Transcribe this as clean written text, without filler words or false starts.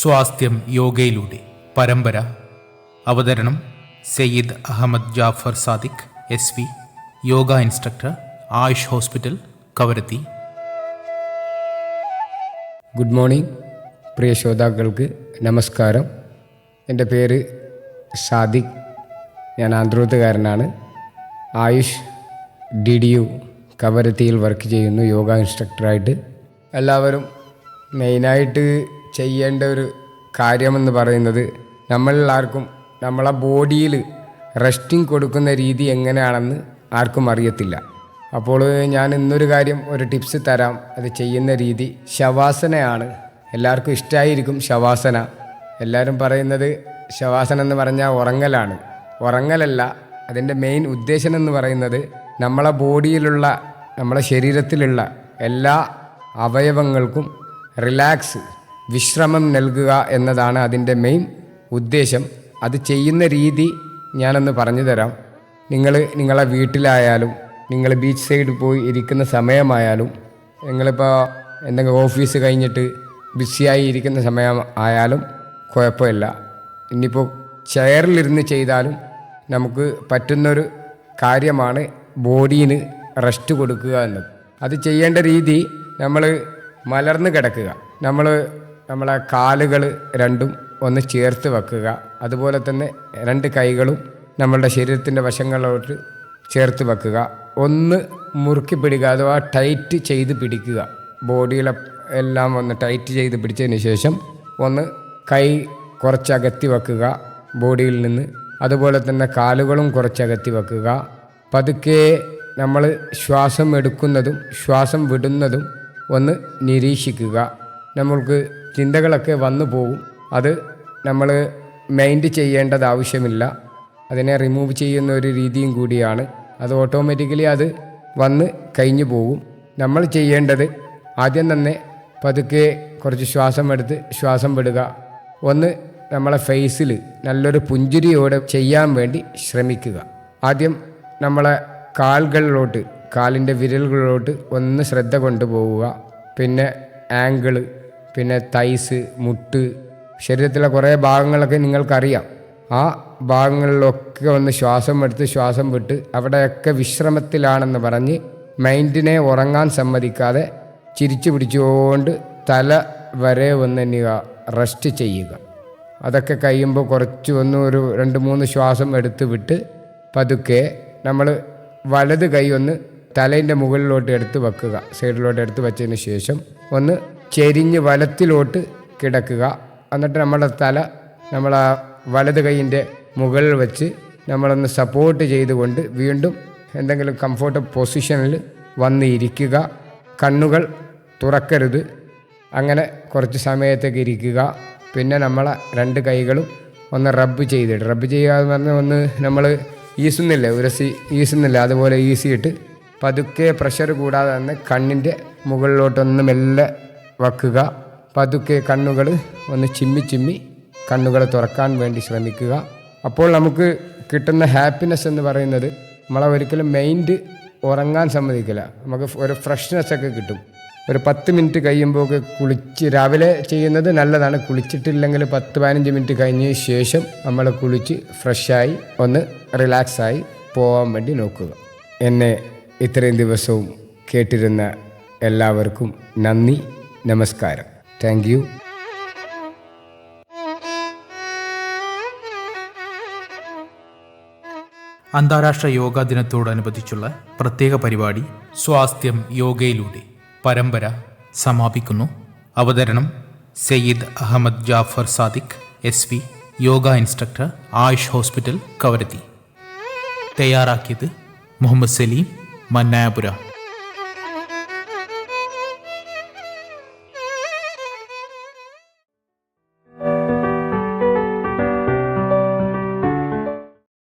സ്വാസ്ഥ്യം യോഗയിലൂടെ പരമ്പര. അവതരണം Sayyid Ahmed Jafar Sadiq SV, yoga instructor, Ayush hospital, Kavaratti. Good morning പ്രിയ ശ്രോതാക്കൾക്ക് നമസ്കാരം. എൻ്റെ പേര് സാദിഖ്. ഞാൻ ആന്ധ്രോത്തുകാരനാണ്. ആയുഷ് DDU കവരത്തിയിൽ വർക്ക് ചെയ്യുന്നു യോഗ ഇൻസ്ട്രക്ടറായിട്ട്. എല്ലാവരും മെയിനായിട്ട് ചെയ്യേണ്ട ഒരു കാര്യമെന്ന് പറയുന്നത്, നമ്മളെല്ലാവർക്കും നമ്മളെ ബോഡിയിൽ റെസ്റ്റിംഗ് കൊടുക്കുന്ന രീതി എങ്ങനെയാണെന്ന് ആർക്കും അറിയത്തില്ല. അപ്പോൾ ഞാൻ ഇന്നൊരു കാര്യം, ഒരു ടിപ്സ് തരാം. അത് ചെയ്യുന്ന രീതി ശവാസനയാണ്. എല്ലാവർക്കും ഇഷ്ടമായിരിക്കും ശവാസന. എല്ലാവരും പറയുന്നത് ശവാസന എന്ന് പറഞ്ഞാൽ ഉറങ്ങലാണ്. ഉറങ്ങലല്ല. അതിൻ്റെ മെയിൻ ഉദ്ദേശം എന്ന് പറയുന്നത്, നമ്മളെ ബോഡിയിലുള്ള, നമ്മളെ ശരീരത്തിലുള്ള എല്ലാ അവയവങ്ങൾക്കും റിലാക്സ്, വിശ്രമം നൽകുക എന്നതാണ് അതിൻ്റെ ഉദ്ദേശം. അത് ചെയ്യുന്ന രീതി ഞാനൊന്ന് പറഞ്ഞു തരാം. നിങ്ങളെ വീട്ടിലായാലും, നിങ്ങൾ ബീച്ച് സൈഡിൽ പോയി ഇരിക്കുന്ന സമയമായാലും, നിങ്ങളിപ്പോൾ എന്തെങ്കിലും ഓഫീസ് കഴിഞ്ഞിട്ട് ബിസിയായി ഇരിക്കുന്ന സമയം ആയാലും കുഴപ്പമില്ല. ഇനിയിപ്പോൾ ചെയറിലിരുന്ന് ചെയ്താലും നമുക്ക് പറ്റുന്നൊരു കാര്യമാണ് ബോഡീന് റെസ്റ്റ് കൊടുക്കുക എന്നത്. അത് ചെയ്യേണ്ട രീതി, നമ്മൾ മലർന്ന് കിടക്കുക. നമ്മളെ കാലുകൾ രണ്ടും ഒന്ന് ചേർത്ത് വെക്കുക. അതുപോലെ തന്നെ രണ്ട് കൈകളും നമ്മളുടെ ശരീരത്തിൻ്റെ വശങ്ങളിലോട്ട് ചേർത്ത് വെക്കുക. ഒന്ന് മുറുക്കി പിടിക്കുക, അഥവാ ടൈറ്റ് ചെയ്ത് പിടിക്കുക. ബോഡിയിലെ എല്ലാം ഒന്ന് ടൈറ്റ് ചെയ്ത് പിടിച്ചതിന് ശേഷം ഒന്ന് കൈ കുറച്ചകത്തി വെക്കുക ബോഡിയിൽ നിന്ന്. അതുപോലെ തന്നെ കാലുകളും കുറച്ചകത്തി വെക്കുക. പതുക്കെ നമ്മൾ ശ്വാസം എടുക്കുന്നതും ശ്വാസം വിടുന്നതും ഒന്ന് നിരീക്ഷിക്കുക. നമ്മൾക്ക് ചിന്തകളൊക്കെ വന്നു പോകും. അത് നമ്മൾ മൈൻഡ് ചെയ്യേണ്ടത് ആവശ്യമില്ല. അതിനെ റിമൂവ് ചെയ്യുന്ന ഒരു രീതിയും കൂടിയാണ്. അത് ഓട്ടോമാറ്റിക്കലി അത് വന്ന് കഴിഞ്ഞു പോകും. നമ്മൾ ചെയ്യേണ്ടത്, ആദ്യം തന്നെ പതുക്കെ കുറച്ച് ശ്വാസം എടുത്ത് ശ്വാസം വിടുക. ഒന്ന് നമ്മളെ ഫേസിൽ നല്ലൊരു പുഞ്ചിരിയോടെ ചെയ്യാൻ വേണ്ടി ശ്രമിക്കുക. ആദ്യം നമ്മളെ കാലുകളിലോട്ട്, കാലിൻ്റെ വിരലുകളിലോട്ട് ഒന്ന് ശ്രദ്ധ കൊണ്ടുപോവുക. പിന്നെ ആങ്കിള്, പിന്നെ തൈസ്, മുട്ട്, ശരീരത്തിലെ കുറേ ഭാഗങ്ങളൊക്കെ നിങ്ങൾക്കറിയാം. ആ ഭാഗങ്ങളിലൊക്കെ ഒന്ന് ശ്വാസം എടുത്ത് ശ്വാസം വിട്ട് അവിടെയൊക്കെ വിശ്രമത്തിലാണെന്ന് പറഞ്ഞ് മൈൻഡിനെ ഉറങ്ങാൻ സമ്മതിക്കാതെ ചിരിച്ചു പിടിച്ചുകൊണ്ട് തല വരെ ഒന്ന് റെസ്റ്റ് ചെയ്യുക. അതൊക്കെ കഴിയുമ്പോൾ കുറച്ച് ഒരു 2-3 ശ്വാസം എടുത്ത് വിട്ട് പതുക്കെ നമ്മൾ വലത് കൈ ഒന്ന് തലേൻ്റെ മുകളിലോട്ട് എടുത്ത് വെക്കുക. സൈഡിലോട്ട് എടുത്ത് വെച്ചതിന് ശേഷം ഒന്ന് ചെരിഞ്ഞ് വലത്തിലോട്ട് കിടക്കുക. എന്നിട്ട് നമ്മുടെ തല നമ്മളാ വലത് കൈയിൻ്റെ മുകളിൽ വെച്ച് നമ്മളൊന്ന് സപ്പോർട്ട് ചെയ്തുകൊണ്ട് വീണ്ടും എന്തെങ്കിലും കംഫോർട്ട് പൊസിഷനിൽ വന്ന് ഇരിക്കുക. കണ്ണുകൾ തുറക്കരുത്. അങ്ങനെ കുറച്ച് സമയത്തേക്ക് ഇരിക്കുക. പിന്നെ നമ്മളെ രണ്ട് കൈകളും ഒന്ന് റബ്ബ് ചെയ്യുക എന്ന് പറഞ്ഞാൽ, ഒന്ന് നമ്മൾ ഈസുന്നില്ല, ഈസുന്നില്ല, അതുപോലെ ഈസിയിട്ട് പതുക്കെ പ്രഷർ കൂടാതെ തന്നെ കണ്ണിൻ്റെ മുകളിലോട്ടൊന്ന് മെല്ലെ വെക്കുക. പതുക്കെ കണ്ണുകൾ ഒന്ന് ചിമ്മി കണ്ണുകൾ തുറക്കാൻ വേണ്ടി ശ്രമിക്കുക. അപ്പോൾ നമുക്ക് കിട്ടുന്ന ഹാപ്പിനെസ് എന്ന് പറയുന്നത്, നമ്മളെ ഒരിക്കലും മൈൻഡ് ഉറങ്ങാൻ സമ്മതിക്കില്ല. നമുക്ക് ഒരു ഫ്രഷ്നെസ്സൊക്കെ കിട്ടും. ഒരു 10 മിനിറ്റ് കഴിയുമ്പോൾ കുളിച്ച്, രാവിലെ ചെയ്യുന്നത് നല്ലതാണ്. കുളിച്ചിട്ടില്ലെങ്കിൽ 10-15 മിനിറ്റ് കഴിഞ്ഞ ശേഷം നമ്മൾ കുളിച്ച് ഫ്രഷായി ഒന്ന് റിലാക്സായി പോകാൻ വേണ്ടി നോക്കുക. എന്നെ ഇത്രയും ദിവസവും കേട്ടിരുന്ന എല്ലാവർക്കും നന്ദി, നമസ്കാരം. Thank you. അന്താരാഷ്ട്ര യോഗാ ദിനത്തോടനുബന്ധിച്ചുള്ള പ്രത്യേക പരിപാടി സ്വാസ്ഥ്യം യോഗയിലൂടെ പരമ്പര സമാപിക്കുന്നു. അവതരണം Sayyid Ahmed Jafar Sadiq SV, yoga instructor, Ayush hospital, Kavaratti. തയ്യാറാക്കിയത് മുഹമ്മദ് സലീം, മന്നായപുര.